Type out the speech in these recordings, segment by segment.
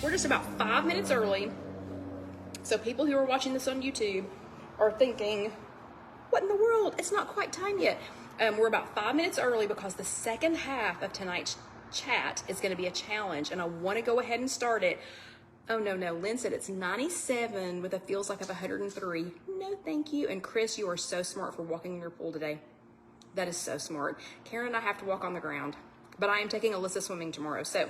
We're just about 5 minutes early. So people who are watching this on YouTube are thinking, what in the world? It's not quite time yet. We're about 5 minutes early because the second half of tonight's chat is going to be a challenge, and I want to go ahead and start it. Oh, no. Lynn said it's 97 with a feels like of 103. No, thank you. And Chris, you are so smart for walking in your pool today. That is so smart. Karen and I have to walk on the ground, but I am taking Alyssa swimming tomorrow, so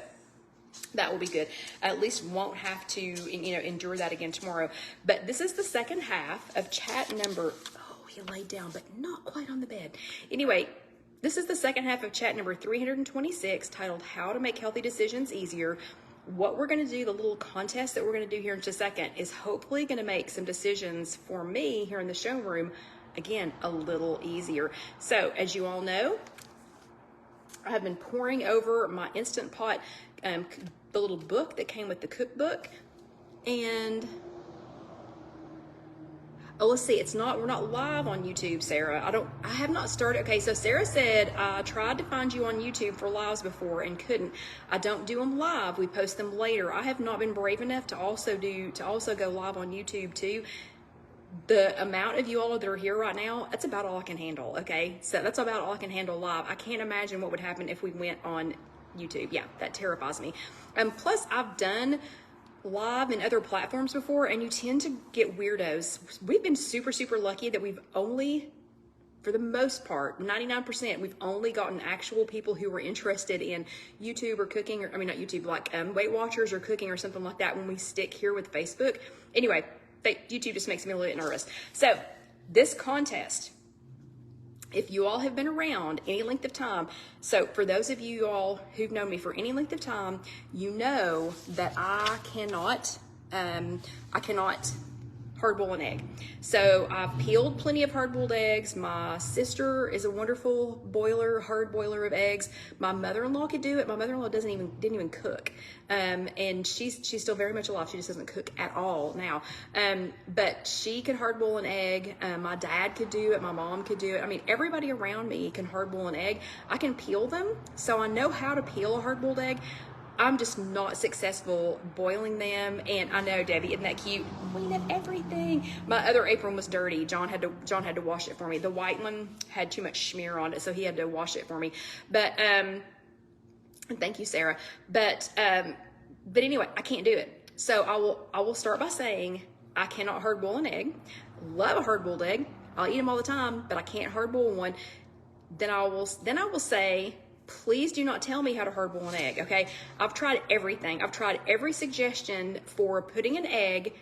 that will be good. I at least won't have to, endure that again tomorrow. But this is the second half of chat number, oh, he laid down, but not quite on the bed. Anyway, this is the second half of chat number 326, titled How to Make Healthy Decisions Easier. What we're going to do, the little contest that we're going to do here in just a second, is hopefully going to make some decisions for me here in the showroom, again, a little easier. So, as you all know, I have been poring over my Instant Pot, the little book that came with the cookbook, and oh, let's see, we're not live on YouTube, Sarah. I have not started. Okay, so Sarah said, I tried to find you on YouTube for lives before and couldn't. I don't do them live. We post them later. I have not been brave enough to also go live on YouTube too. The amount of you all that are here right now, that's about all I can handle, okay? So that's about all I can handle live. I can't imagine what would happen if we went on YouTube. Yeah, that terrifies me. Plus, I've done live in other platforms before, and you tend to get weirdos. We've been super, super lucky that we've only, for the most part, 99%, we've only gotten actual people who were interested in YouTube or cooking, or not YouTube, like Weight Watchers or cooking or something like that when we stick here with Facebook. Anyway, YouTube just makes me a little bit nervous. So this contest, if you all have been around any length of time, so for those of you all who've known me for any length of time, you know that I cannot hard-boil an egg. So I've peeled plenty of hard-boiled eggs. My sister is a wonderful hard boiler of eggs. My mother-in-law could do it. My mother-in-law didn't even cook. And she's still very much alive. She just doesn't cook at all now. But she could hard-boil an egg. My dad could do it. My mom could do it. I mean, everybody around me can hard-boil an egg. I can peel them, so I know how to peel a hard-boiled egg. I'm just not successful boiling them. And I know, Debbie, isn't that cute? Queen of everything. My other apron was dirty. John had to wash it for me. The white one had too much smear on it, so he had to wash it for me. But thank you, Sarah. But anyway, I can't do it. So I will start by saying I cannot hard boil an egg. Love a hard boiled egg. I'll eat them all the time, but I can't hard boil one. Then I will say, please do not tell me how to hard boil an egg, okay? I've tried everything. I've tried every suggestion for putting an egg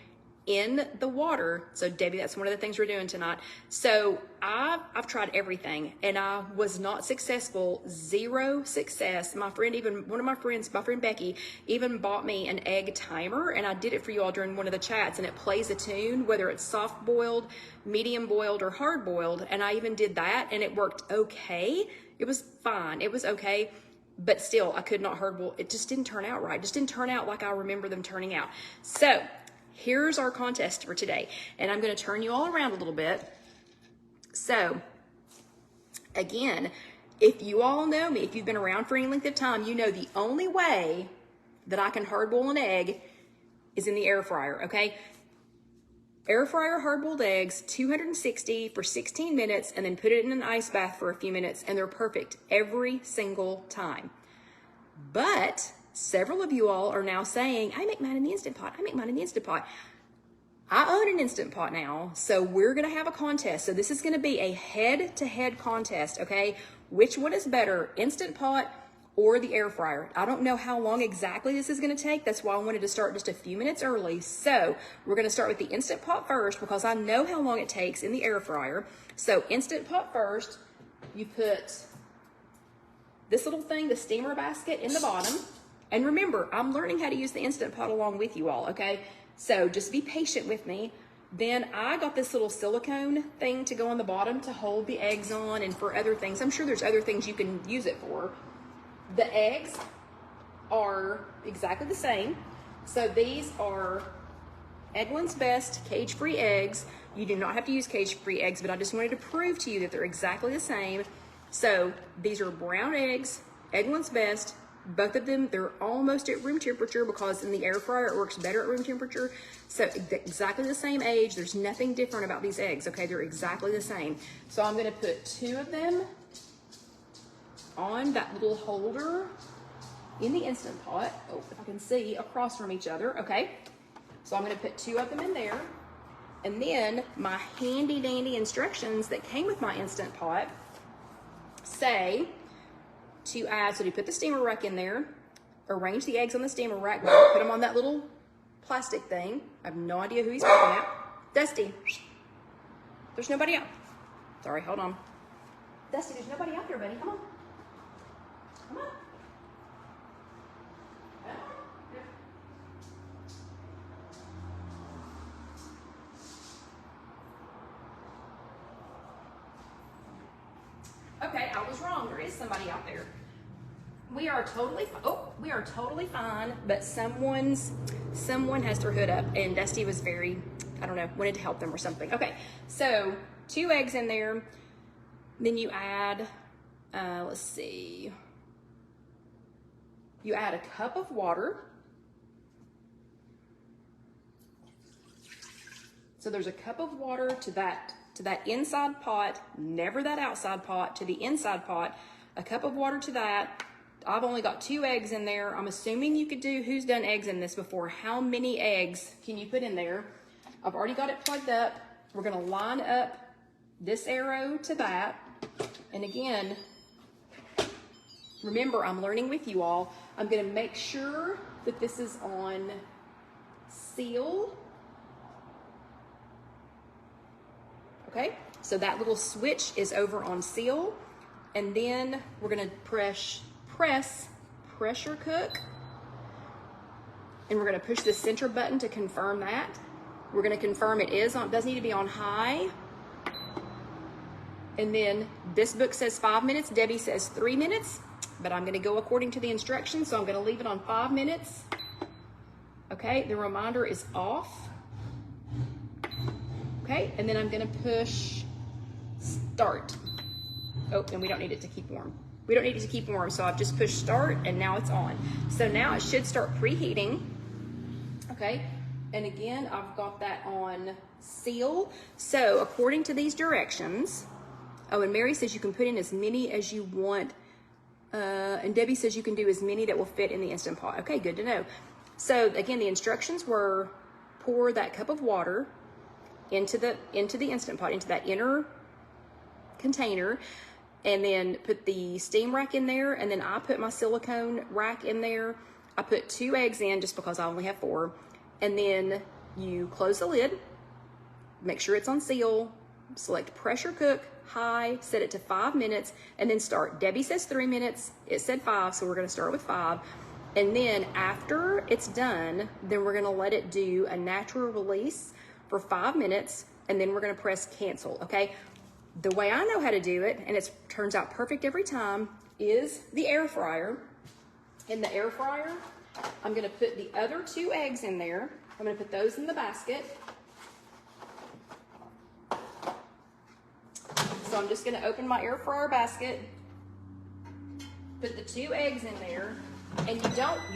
in the water. So Debbie, that's one of the things we're doing tonight. So I've tried everything, and I was not successful. Zero success. My friend Becky, even bought me an egg timer, and I did it for you all during one of the chats, and it plays a tune, whether it's soft boiled, medium boiled, or hard boiled. And I even did that, and it worked okay. It was fine. It was okay. But still, I could not hard boil. It just didn't turn out right. It just didn't turn out like I remember them turning out. So here's our contest for today. And I'm going to turn you all around a little bit. So again, if you all know me, if you've been around for any length of time, you know the only way that I can hard boil an egg is in the air fryer, okay? Air fryer hard-boiled eggs, 260 for 16 minutes, and then put it in an ice bath for a few minutes, and they're perfect every single time. But several of you all are now saying, I make mine in the Instant Pot. I make mine in the Instant Pot. I own an Instant Pot now, so we're going to have a contest. So this is going to be a head-to-head contest, okay? Which one is better, Instant Pot or the air fryer? I don't know how long exactly this is going to take. That's why I wanted to start just a few minutes early. So we're going to start with the Instant Pot first because I know how long it takes in the air fryer. So Instant Pot first, you put this little thing, the steamer basket, in the bottom. And remember, I'm learning how to use the Instant Pot along with you all, okay? So just be patient with me. Then I got this little silicone thing to go on the bottom to hold the eggs on and for other things. I'm sure there's other things you can use it for. The eggs are exactly the same. So these are Eggland's Best cage-free eggs. You do not have to use cage-free eggs, but I just wanted to prove to you that they're exactly the same. So these are brown eggs, Eggland's Best, Both of them, they're almost at room temperature because in the air fryer it works better at room temperature. So exactly the same age. There's nothing different about these eggs, okay? They're exactly the same. So I'm gonna put 2 of them on that little holder in the Instant Pot. Oh, if I can see, across from each other, okay? So I'm gonna put 2 of them in there. And then my handy dandy instructions that came with my Instant Pot say to add, so to put the steamer rack in there, arrange the eggs on the steamer rack, put them on that little plastic thing. I have no idea who he's looking at. Dusty, there's nobody out. Sorry, hold on. Dusty, there's nobody out there, buddy, come on. Come on. Okay, I was wrong. There is somebody out there. We are totally fine, but someone has their hood up, and Dusty was very, I don't know, wanted to help them or something. Okay, so 2 eggs in there. Then you add, let's see. You add a cup of water. So there's a cup of water to that inside pot, never that outside pot, to the inside pot, a cup of water to that. I've only got 2 eggs in there. I'm assuming you could do, who's done eggs in this before? How many eggs can you put in there? I've already got it plugged up. We're gonna line up this arrow to that. And again, remember, I'm learning with you all. I'm gonna make sure that this is on seal. Okay, so that little switch is over on seal, and then we're gonna pressure cook, and we're gonna push the center button to confirm that. We're gonna confirm it is on, does need to be on high, and then this book says 5 minutes, Debbie says 3 minutes, but I'm gonna go according to the instructions, so I'm gonna leave it on 5 minutes. Okay, the reminder is off. Okay, and then I'm gonna push start. Oh, and we don't need it to keep warm. We don't need it to keep warm, so I've just pushed start and now it's on. So now it should start preheating. Okay, and again, I've got that on seal. So according to these directions, oh, and Mary says you can put in as many as you want. And Debbie says you can do as many that will fit in the Instant Pot. Okay, good to know. So again, the instructions were pour that cup of water into the Instant Pot, into that inner container, and then put the steam rack in there, and then I put my silicone rack in there. I put 2 eggs in just because I only have 4, and then you close the lid, make sure it's on seal, select pressure cook, high, set it to 5 minutes, and then start. Debbie says 3 minutes, it said 5, so we're gonna start with 5. And then after it's done, then we're gonna let it do a natural release for 5 minutes, and then we're gonna press cancel, okay? The way I know how to do it, and it turns out perfect every time, is the air fryer. In the air fryer, I'm gonna put the other 2 eggs in there. I'm gonna put those in the basket. So I'm just gonna open my air fryer basket, put the 2 eggs in there, and you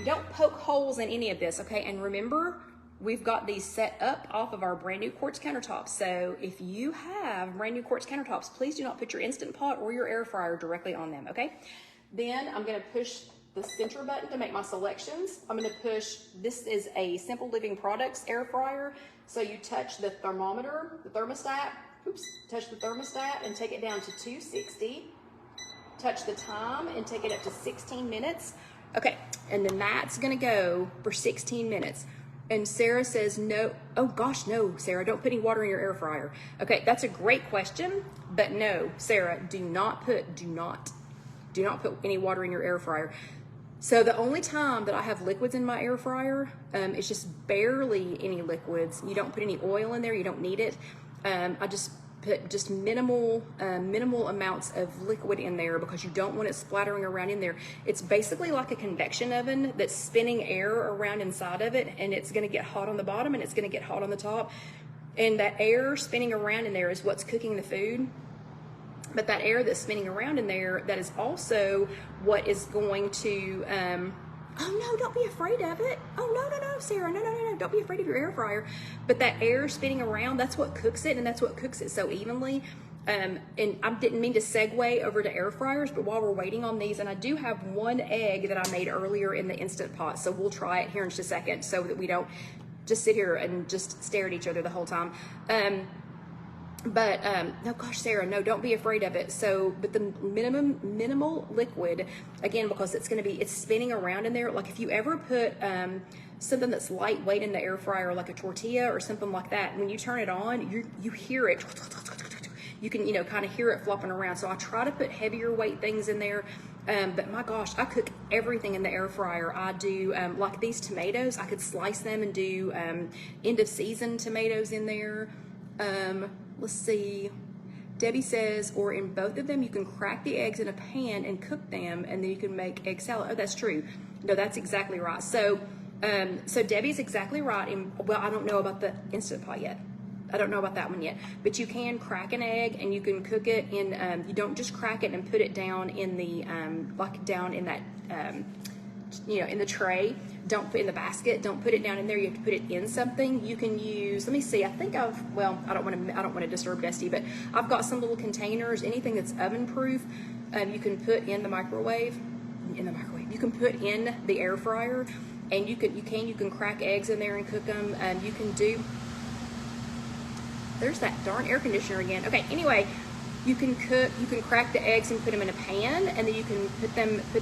don't poke holes in any of this, okay? And remember, we've got these set up off of our brand new quartz countertops. So if you have brand new quartz countertops, please do not put your Instant Pot or your air fryer directly on them, okay? Then I'm gonna push the center button to make my selections. I'm gonna push, this is a Simple Living Products air fryer. So you touch the thermometer, the thermostat, touch the thermostat and take it down to 260. Touch the time and take it up to 16 minutes. Okay, and then that's gonna go for 16 minutes. And Sarah says, no, oh gosh, no, Sarah, don't put any water in your air fryer. Okay, that's a great question, but no, Sarah, do not put any water in your air fryer. So the only time that I have liquids in my air fryer, it's just barely any liquids. You don't put any oil in there, you don't need it. I just put just minimal amounts of liquid in there because you don't want it splattering around in there. It's basically like a convection oven that's spinning air around inside of it, and it's gonna get hot on the bottom and it's gonna get hot on the top. And that air spinning around in there is what's cooking the food. But that air that's spinning around in there, that is also what is going to, oh no, don't be afraid of it. Oh no, Sarah, no, don't be afraid of your air fryer. But that air spinning around, that's what cooks it, and that's what cooks it so evenly. And I didn't mean to segue over to air fryers, but while we're waiting on these, and I do have one egg that I made earlier in the Instant Pot, so we'll try it here in just a second so that we don't just sit here and just stare at each other the whole time. No, gosh, Sarah, no, don't be afraid of it. So, but the minimal liquid, again, because it's spinning around in there. Like if you ever put something that's lightweight in the air fryer, like a tortilla or something like that, when you turn it on, you hear it. You can, kind of hear it flopping around. So I try to put heavier weight things in there. But my gosh, I cook everything in the air fryer. I do, like these tomatoes, I could slice them and do end of season tomatoes in there. Let's see. Debbie says, or in both of them, you can crack the eggs in a pan and cook them, and then you can make egg salad. Oh, that's true. No, that's exactly right. So Debbie's exactly right. Well, I don't know about the Instant Pot yet. I don't know about that one yet, but you can crack an egg and you can cook it in, you don't just crack it and put it down in the, like down in that, in the tray. Don't put in the basket. Don't put it down in there. You have to put it in something. You can use, let me see, I think I don't want to disturb Bestie, but I've got some little containers, anything that's oven proof, you can put in the microwave, you can put in the air fryer, and you can crack eggs in there and cook them. You can do, there's that darn air conditioner again. Okay, anyway, you can crack the eggs and put them in a pan, and then you can put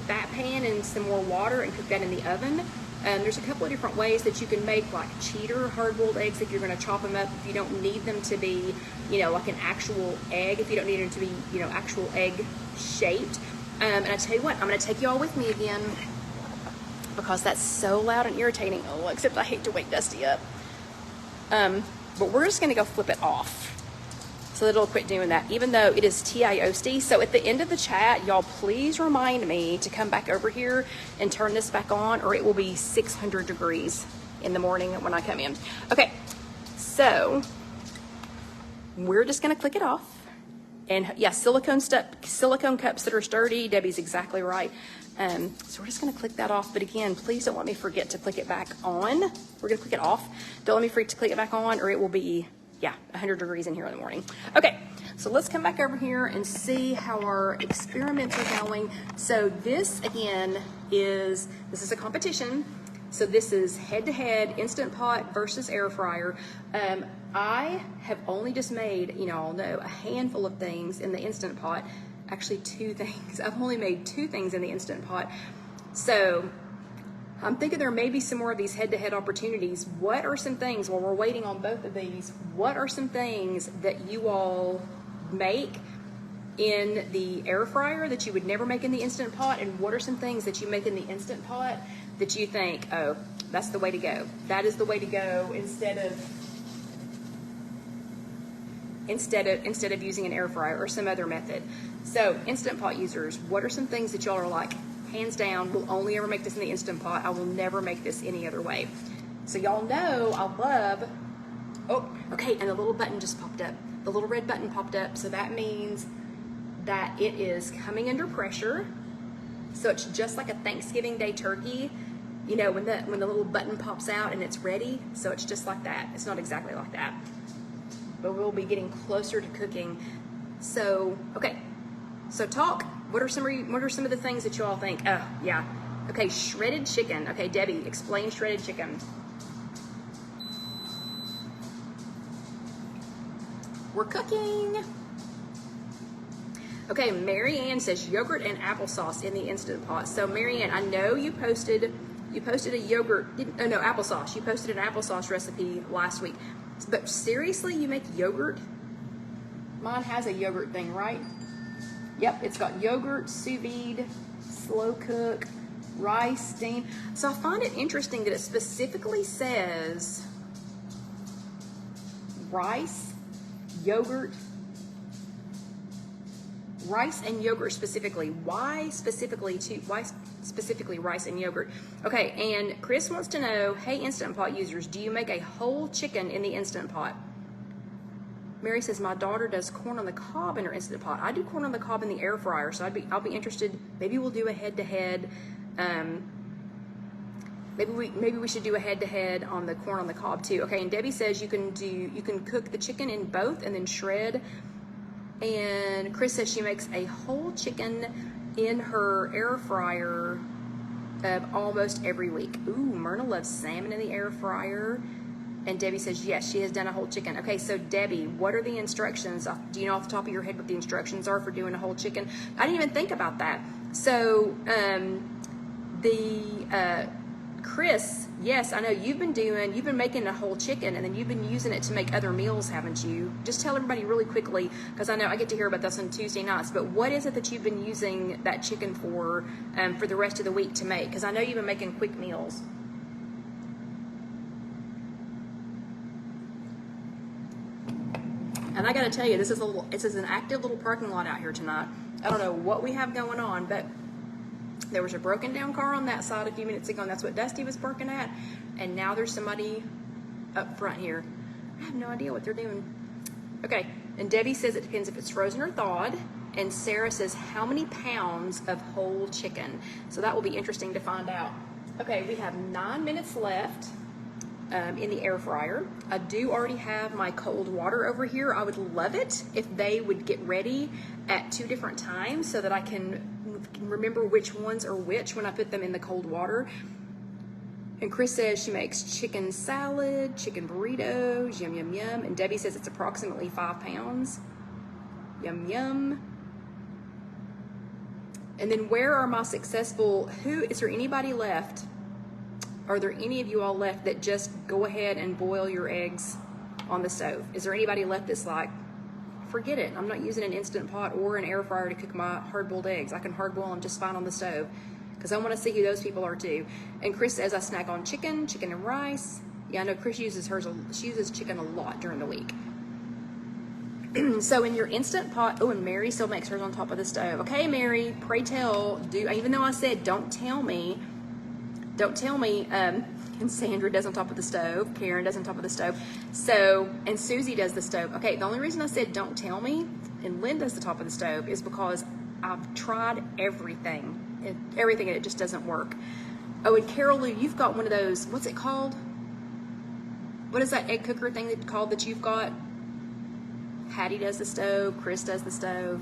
that pan in some more water and cook that in the oven. There's a couple of different ways that you can make like cheater hard-boiled eggs if you're going to chop them up. If you don't need them to be, like an actual egg, if you don't need them to be, actual egg shaped. And I tell you what, I'm going to take you all with me again because that's so loud and irritating. Oh, except I hate to wake Dusty up. But we're just going to go flip it off so that it'll quit doing that, even though it is TIOST. So at the end of the chat, y'all please remind me to come back over here and turn this back on, or it will be 600 degrees in the morning when I come in. Okay, so we're just gonna click it off. And yeah, silicone cups that are sturdy, Debbie's exactly right. So we're just gonna click that off, but again, please don't let me forget to click it back on. We're gonna click it off. Don't let me forget to click it back on, or it will be, 100 degrees in here in the morning. Okay, so let's come back over here and see how our experiments are going. So this, again, this is a competition. So this is head-to-head Instant Pot versus air fryer. I have only just made, all know, a handful of things in the Instant Pot. Actually, 2 things. I've only made 2 things in the Instant Pot. So I'm thinking there may be some more of these head-to-head opportunities. What are some things, while we're waiting on both of these, what are some things that you all make in the air fryer that you would never make in the Instant Pot? And what are some things that you make in the Instant Pot that you think, oh, that's the way to go? That is the way to go instead of using an air fryer or some other method. So Instant Pot users, what are some things that y'all are like, hands down, we'll only ever make this in the Instant Pot. I will never make this any other way. So y'all know I love, oh, okay, and the little button just popped up. The little red button popped up, so that means that it is coming under pressure. So it's just like a Thanksgiving Day turkey, when the little button pops out and it's ready. So it's just like that. It's not exactly like that, but we'll be getting closer to cooking. So, okay, so talk. What are some of the things that you all think? Oh, yeah. Okay, shredded chicken. Okay, Debbie, explain shredded chicken. We're cooking. Okay, Mary Ann says yogurt and applesauce in the Instant Pot. So Mary Ann, I know you posted a yogurt, applesauce. You posted an applesauce recipe last week. But seriously, you make yogurt? Mine has a yogurt thing, right? Yep, it's got yogurt, sous vide, slow cook, rice, steam. So I find it interesting that it specifically says rice, yogurt, rice and yogurt specifically. Why specifically rice and yogurt? Okay, and Chris wants to know, hey Instant Pot users, do you make a whole chicken in the Instant Pot? Mary says, my daughter does corn on the cob in her Instant Pot. I do corn on the cob in the air fryer, so I'll be interested. Maybe we'll do a head-to-head. Maybe we should do a head-to-head on the corn on the cob too. Okay, and Debbie says you can cook the chicken in both and then shred. And Chris says she makes a whole chicken in her air fryer almost every week. Ooh, Myrna loves salmon in the air fryer. And Debbie says, yes, she has done a whole chicken. Okay, so Debbie, what are the instructions? Do you know off the top of your head what the instructions are for doing a whole chicken? I didn't even think about that. So Chris, yes, I know you've been making a whole chicken and then you've been using it to make other meals, haven't you? Just tell everybody really quickly, because I know I get to hear about this on Tuesday nights, but what is it that you've been using that chicken for the rest of the week to make? Because I know you've been making quick meals. And I gotta tell you, this is an active little parking lot out here tonight. I don't know what we have going on, but there was a broken down car on that side a few minutes ago, and that's what Dusty was parking at. And now there's somebody up front here. I have no idea what they're doing. Okay, and Debbie says it depends if it's frozen or thawed. And Sarah says, how many pounds of whole chicken? So that will be interesting to find out. Okay, we have 9 minutes left in the air fryer. I do already have my cold water over here. I would love it if they would get ready at 2 different times so that I can remember which ones are which when I put them in the cold water. And Chris says she makes chicken salad, chicken burritos, yum, yum, yum. And Debbie says it's approximately 5 pounds. Yum, yum. And then where are my successful, is there anybody left? Are there any of you all left that just go ahead and boil your eggs on the stove? Is there anybody left that's like, forget it, I'm not using an Instant Pot or an air fryer to cook my hard-boiled eggs. I can hard-boil them just fine on the stove, because I want to see who those people are too. And Chris says I snack on chicken and rice. Yeah, I know Chris uses she uses chicken a lot during the week. So in your Instant Pot, oh, and Mary still makes hers on top of the stove. Okay, Mary, pray tell, even though I said don't tell me, and Sandra does on top of the stove, Karen does on top of the stove, so, and Susie does the stove. Okay, the only reason I said don't tell me, and Lynn does the top of the stove, is because I've tried everything, and it just doesn't work. Oh, and Carol Lou, you've got one of those, what's it called? What is that egg cooker thing called that you've got? Hattie does the stove, Chris does the stove.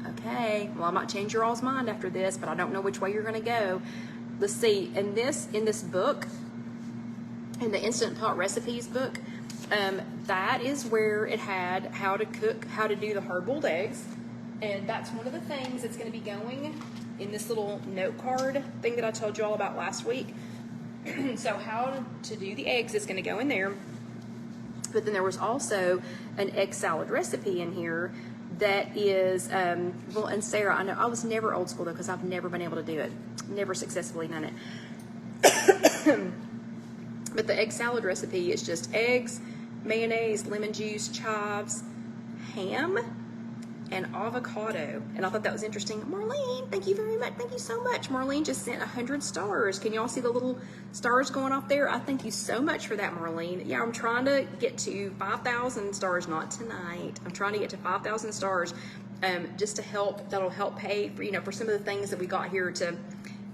Okay, well, I might change your all's mind after this, but I don't know which way you're gonna go. Let's see, in this book, in the Instant Pot recipes book, that is where it had how to do the hard-boiled eggs. And that's one of the things that's going to be going in this little note card thing that I told you all about last week. So how to do the eggs is going to go in there. But then there was also an egg salad recipe in here that is, well, and Sarah, I know I was never old school though, because I've never been able to do it. Never successfully done it. But the egg salad recipe is just eggs, mayonnaise, lemon juice, chives, ham, and avocado. And I thought that was interesting. Marlene, thank you very much. Thank you so much. Marlene just sent 100 stars. Can y'all see the little stars going off there? I thank you so much for that, Marlene. Yeah, I'm trying to get to 5,000 stars, not tonight. I'm trying to get to 5,000 stars just to help, that'll help pay for, for some of the things that we got here to,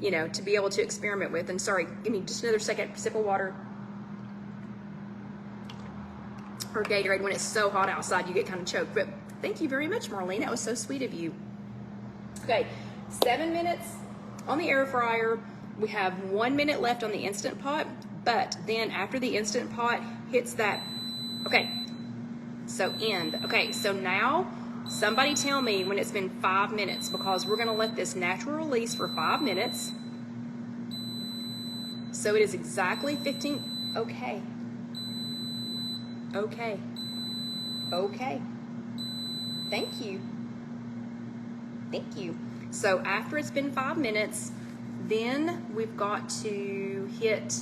to be able to experiment with. And sorry, give me just another second, sip of water. Or Gatorade. When it's so hot outside, you get kind of choked. But thank you very much, Marlene. That was so sweet of you. Okay, 7 minutes on the air fryer. We have 1 minute left on the Instant Pot. But then after the Instant Pot hits that, okay, so end. Okay, so now somebody tell me when it's been 5 minutes, because we're going to let this natural release for 5 minutes. So it is exactly 15. Okay. Okay. Okay. Thank you. Thank you. So after it's been 5 minutes, then we've got to hit,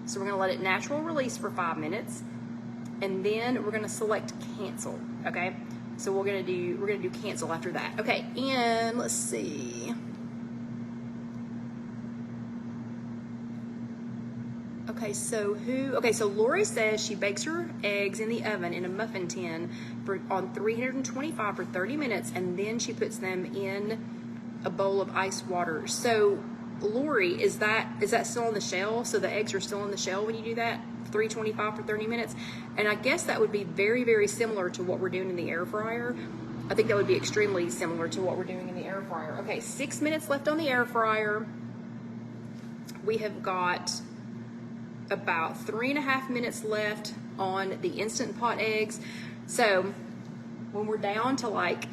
so we're going to let it natural release for 5 minutes, and then we're going to select cancel. Okay. So we're going to do cancel after that. Okay. And let's see. Okay, so Lori says she bakes her eggs in the oven in a muffin tin on 325 for 30 minutes, and then she puts them in a bowl of ice water. So Lori, is that still on the shell? So the eggs are still on the shell when you do that? 325 for 30 minutes? And I guess that would be very, very similar to what we're doing in the air fryer. I think that would be extremely similar to what we're doing in the air fryer. Okay, 6 minutes left on the air fryer. We have got about 3.5 minutes left on the Instant Pot eggs. So when we're down to like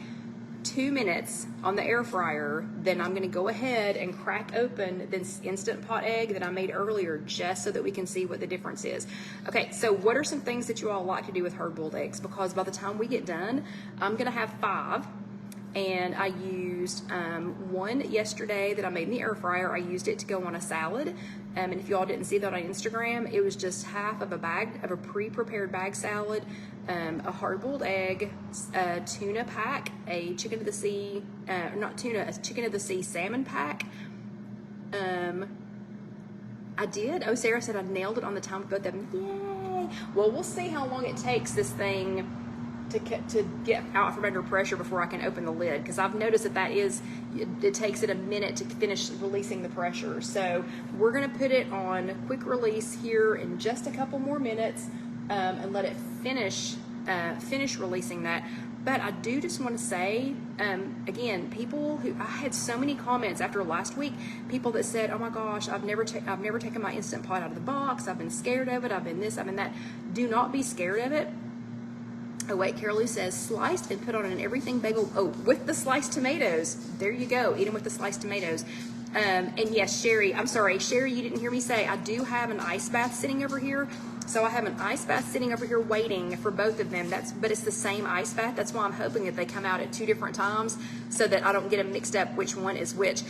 2 minutes on the air fryer, then I'm gonna go ahead and crack open this Instant Pot egg that I made earlier, just so that we can see what the difference is. Okay, so what are some things that you all like to do with hard-boiled eggs? Because by the time we get done, I'm gonna have 5. And I used one yesterday that I made in the air fryer. I used it to go on a salad. And if y'all didn't see that on Instagram, it was just half of a bag of a pre-prepared bag salad, a hard-boiled egg, a tuna pack, a chicken of the sea, not tuna, a chicken of the sea salmon pack. I did. Oh, Sarah said I nailed it on the time with both of them. Yay! Well, we'll see how long it takes this thing to get out from under pressure before I can open the lid, because I've noticed that it takes it a minute to finish releasing the pressure. So we're going to put it on quick release here in just a couple more minutes and let it finish releasing that. But I do just want to say, again, I had so many comments after last week, people that said, oh my gosh, I've never taken my Instant Pot out of the box, I've been scared of it, I've been this, I've been that. Do not be scared of it. Oh wait, Carol says sliced and put on an everything bagel. Oh, with the sliced tomatoes. There you go. Eat them with the sliced tomatoes. And yes, Sherry, I'm sorry, Sherry, you didn't hear me say I do have an ice bath sitting over here. So I have an ice bath sitting over here waiting for both of them. But it's the same ice bath. That's why I'm hoping that they come out at 2 different times so that I don't get them mixed up which one is which.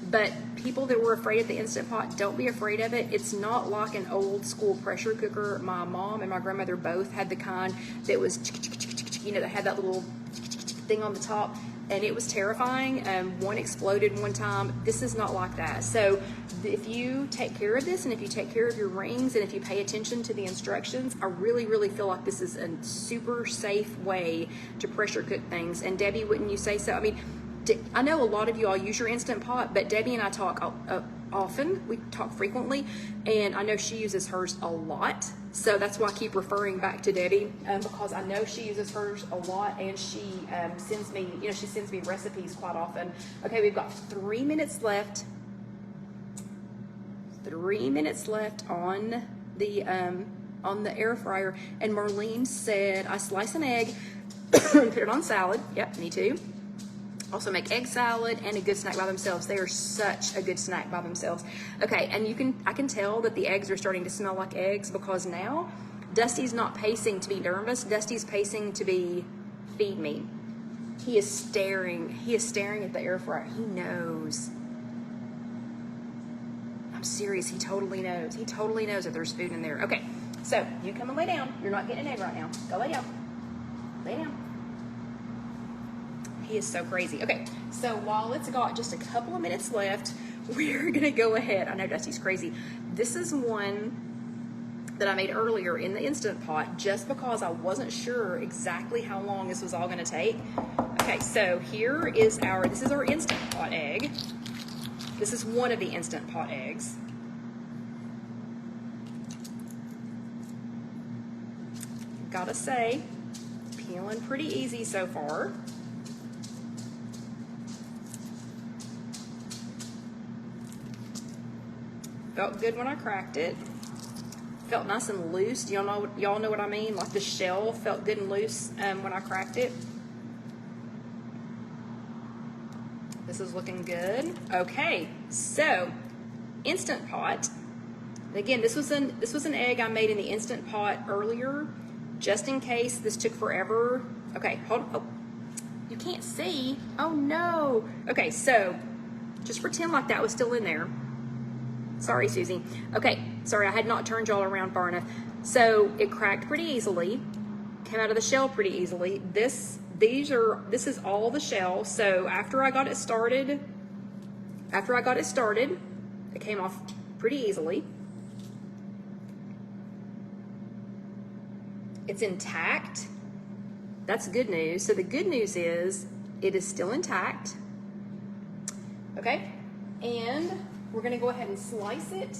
But people that were afraid of the Instant Pot, don't be afraid of it. It's not like an old school pressure cooker. My mom and my grandmother both had the kind that was, that had that little thing on the top, and it was terrifying. One exploded one time. This is not like that. So if you take care of this, and if you take care of your rings, and if you pay attention to the instructions, I really, really feel like this is a super safe way to pressure cook things. And Debbie, wouldn't you say so? I mean, I know a lot of you all use your Instant Pot, but Debbie and I talk often. We talk frequently, and I know she uses hers a lot. So that's why I keep referring back to Debbie, because I know she uses hers a lot, and she sends me recipes quite often. Okay, we've got 3 minutes left. 3 minutes left on the air fryer, and Marlene said I slice an egg and put it on salad. Yep, me too. Also make egg salad and a good snack by themselves. They are such a good snack by themselves. Okay, and I can tell that the eggs are starting to smell like eggs, because now Dusty's not pacing to be nervous. Dusty's pacing to be feed me. He is staring at the air fryer. He knows. I'm serious, he totally knows. He totally knows that there's food in there. Okay, so you come and lay down. You're not getting an egg right now. Go lay down. Lay down. He is so crazy. Okay, so while it's got just a couple of minutes left, we're gonna go ahead. I know Dusty's crazy. This is one that I made earlier in the Instant Pot, just because I wasn't sure exactly how long this was all gonna take. Okay, so this is our Instant Pot egg. This is one of the Instant Pot eggs. Gotta say, peeling pretty easy so far. Felt good when I cracked it. Felt nice and loose. Y'all know what I mean? Like the shell felt good and loose when I cracked it. This is looking good. Okay, so Instant Pot. Again, this was an egg I made in the Instant Pot earlier, just in case this took forever. Okay, hold on. Oh, you can't see. Oh no. Okay, so just pretend like that was still in there. Sorry, Susie. Okay, sorry, I had not turned y'all around far enough. So it cracked pretty easily, came out of the shell pretty easily. This is all the shell. So after I got it started, it came off pretty easily. it's intact. That's good news. So the good news is it is still intact. Okay, and we're gonna go ahead and slice it.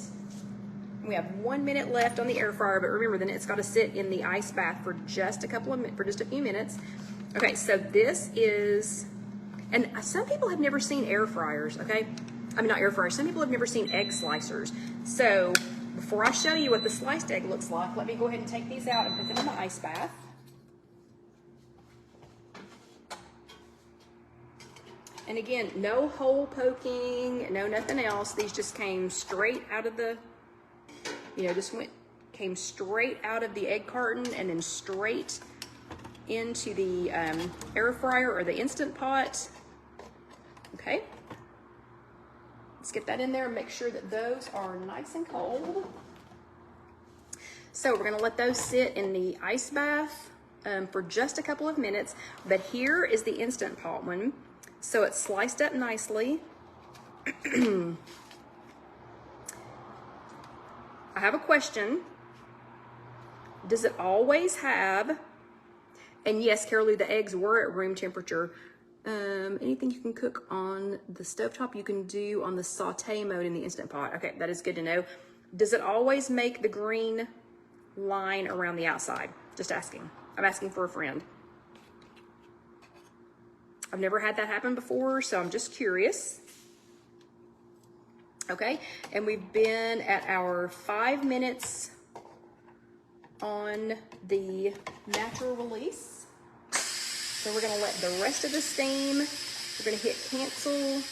We have 1 minute left on the air fryer, but remember, then it's got to sit in the ice bath for just a few minutes. Okay, so this is, and some people have never seen air fryers. Okay, I mean not air fryers. Some people have never seen egg slicers. So before I show you what the sliced egg looks like, let me go ahead and take these out and put them in the ice bath. And again, no hole poking, no nothing else. These just came straight out of the, came straight out of the egg carton and then straight into the air fryer or the Instant Pot. Okay. Let's get that in there and make sure that those are nice and cold. So we're gonna let those sit in the ice bath for just a couple of minutes. But here is the Instant Pot one. So it's sliced up nicely. I have a question. Does it always have, and yes, Carol Lou, the eggs were at room temperature. Anything you can cook on the stovetop, you can do on the saute mode in the Instant Pot. Okay, that is good to know. Does it always make the green line around the outside? Just asking. I'm asking for a friend. I've never had that happen before, so I'm just curious. Okay, and we've been at our 5 minutes on the natural release. So we're gonna let the rest of the steam, we're gonna hit cancel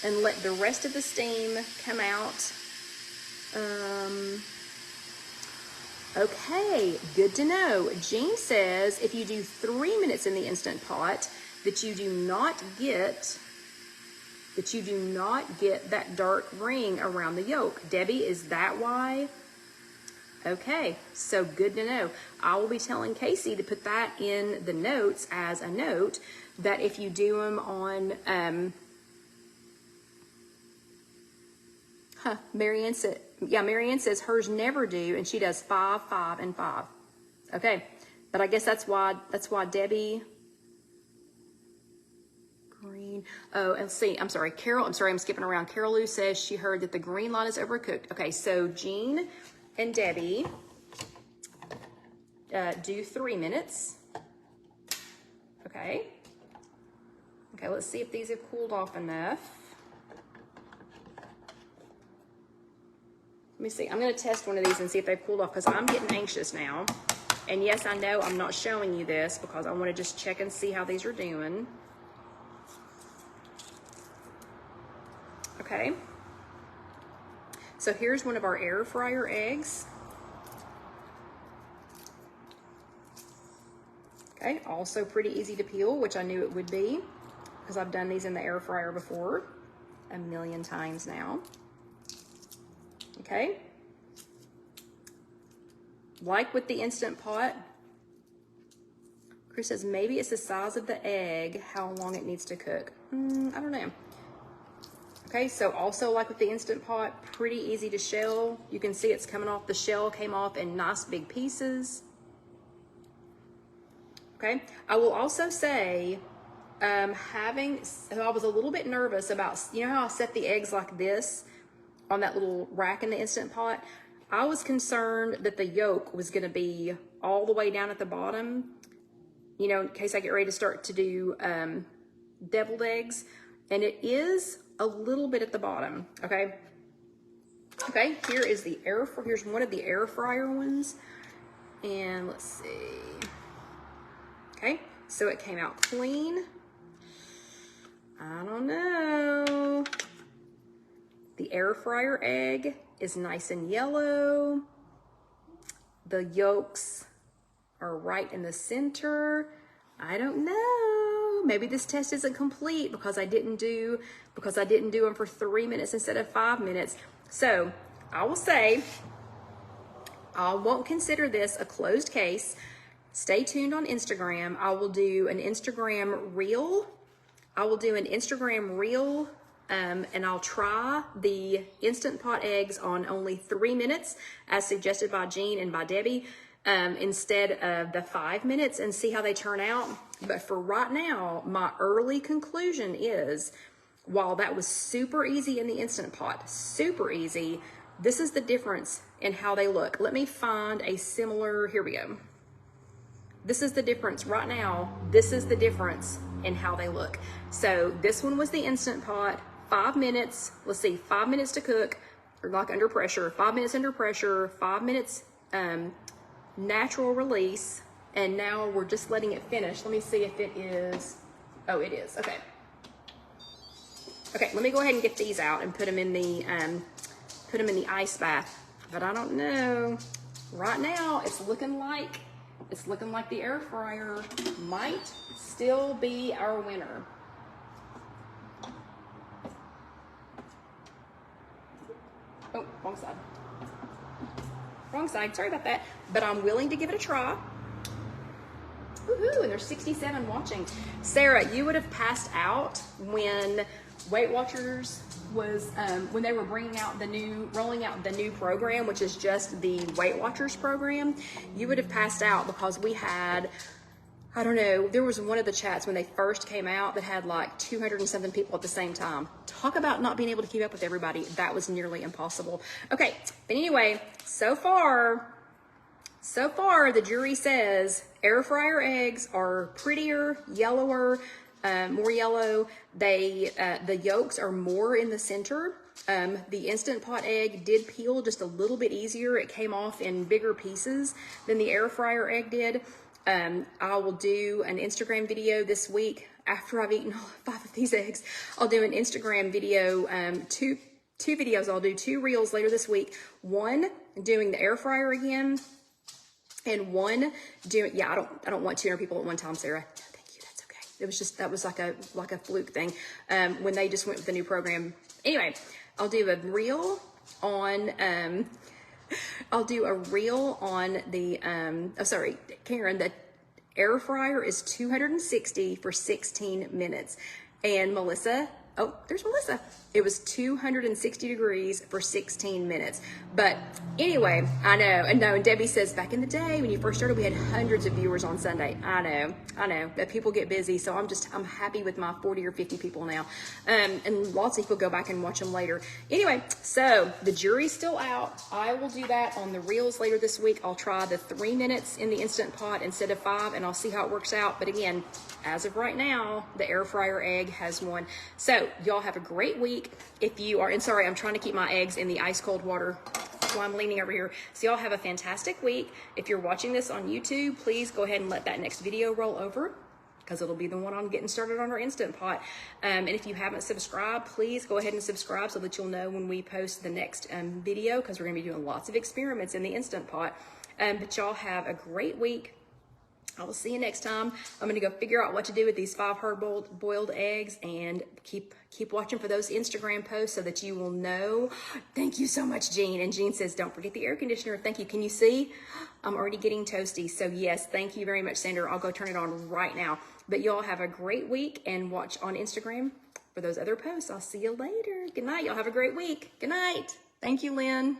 and let the rest of the steam come out. Okay, good to know. Jean says if you do 3 minutes in the Instant Pot, that you do not get that dark ring around the yolk. Debbie, is that why? Okay, so good to know. I will be telling Casey to put that in the notes as a note, that if you do them on, Marianne says hers never do, and she does 5, 5, and 5. Okay, but I guess that's why Debbie, green. Oh, and see, I'm sorry, Carol, I'm sorry, I'm skipping around. Carol Lou says she heard that the green line is overcooked. Okay, so Jean and Debbie do 3 minutes. Okay. Okay, let's see if these have cooled off enough. Let me see. I'm going to test one of these and see if they've cooled off, because I'm getting anxious now. And yes, I know I'm not showing you this because I want to just check and see how these are doing. Okay. So here's one of our air fryer eggs. Okay, also pretty easy to peel, which I knew it would be because I've done these in the air fryer before a million times now. Okay. Like with the Instant Pot, Chris says maybe it's the size of the egg, how long it needs to cook. I don't know. Okay, so also like with the Instant Pot, pretty easy to shell. You can see it's coming off, the shell came off in nice big pieces. Okay, I will also say, I was a little bit nervous about, you know how I set the eggs like this on that little rack in the Instant Pot? I was concerned that the yolk was gonna be all the way down at the bottom, you know, in case I get ready to start to do deviled eggs, and it is a little bit at the bottom, okay? Okay, here's one of the air fryer ones, and let's see. Okay, so it came out clean. I don't know. The air fryer egg is nice and yellow. The yolks are right in the center. I don't know. Maybe this test isn't complete because I didn't do them for 3 minutes instead of 5 minutes. So I will say I won't consider this a closed case. Stay tuned on Instagram. I will do an Instagram reel. And I'll try the Instant Pot eggs on only 3 minutes as suggested by Jean and by Debbie. instead of the 5 minutes and see how they turn out. But for right now, my early conclusion is, while that was super easy in the Instant Pot, super easy, this is the difference in how they look. Let me find a similar, here we go. This is the difference right now. This is the difference in how they look. So this one was the Instant Pot, 5 minutes. Let's see, 5 minutes to cook, or like under pressure, 5 minutes under pressure, 5 minutes natural release. And now we're just letting it finish. Let me see if it is, oh, it is, okay. Okay, let me go ahead and get these out and put them in the ice bath. But I don't know. Right now, it's looking like the air fryer might still be our winner. Oh, wrong side. Wrong side, sorry about that. But I'm willing to give it a try. Woohoo, and there's 67 watching. Sarah, you would have passed out when Weight Watchers was, when they were rolling out the new program, which is just the Weight Watchers program. You would have passed out because we had, I don't know, there was one of the chats when they first came out that had like 200 and something people at the same time. Talk about not being able to keep up with everybody. That was nearly impossible. Okay, but anyway, so far, the jury says air fryer eggs are prettier, yellower, more yellow. The yolks are more in the center. The Instant Pot egg did peel just a little bit easier. It came off in bigger pieces than the air fryer egg did. I will do an Instagram video this week after I've eaten all 5 of these eggs. I'll do an Instagram video, two videos. I'll do 2 reels later this week. One doing the air fryer again, and one doing, yeah, I don't want 200 people at one time, Sarah. No, thank you, that's okay. It was just, that was like a fluke thing, when they just went with the new program. Anyway, I'll do a reel on, the, oh, sorry, Karen, the air fryer is 260 for 16 minutes. And Melissa, oh, there's Melissa. It was 260 degrees for 16 minutes. But anyway, I know. And Debbie says, back in the day when you first started, we had hundreds of viewers on Sunday. I know that people get busy. So I'm happy with my 40 or 50 people now. And lots of people go back and watch them later. Anyway, so the jury's still out. I will do that on the reels later this week. I'll try the 3 minutes in the Instant Pot instead of 5, and I'll see how it works out. But again, as of right now, the air fryer egg has won. So y'all have a great week. If you are, and sorry, I'm trying to keep my eggs in the ice cold water while I'm leaning over here. So y'all have a fantastic week. If you're watching this on YouTube, please go ahead and let that next video roll over, because it'll be the one on getting started on our Instant Pot. And if you haven't subscribed, please go ahead and subscribe so that you'll know when we post the next video, because we're gonna be doing lots of experiments in the Instant Pot. But y'all have a great week. I will see you next time. I'm gonna go figure out what to do with these 5 hard-boiled eggs, and keep watching for those Instagram posts so that you will know. Thank you so much, Jean. And Jean says, don't forget the air conditioner. Thank you. Can you see? I'm already getting toasty. So yes, thank you very much, Sandra. I'll go turn it on right now. But y'all have a great week, and watch on Instagram for those other posts. I'll see you later. Good night. Y'all have a great week. Good night. Thank you, Lynn.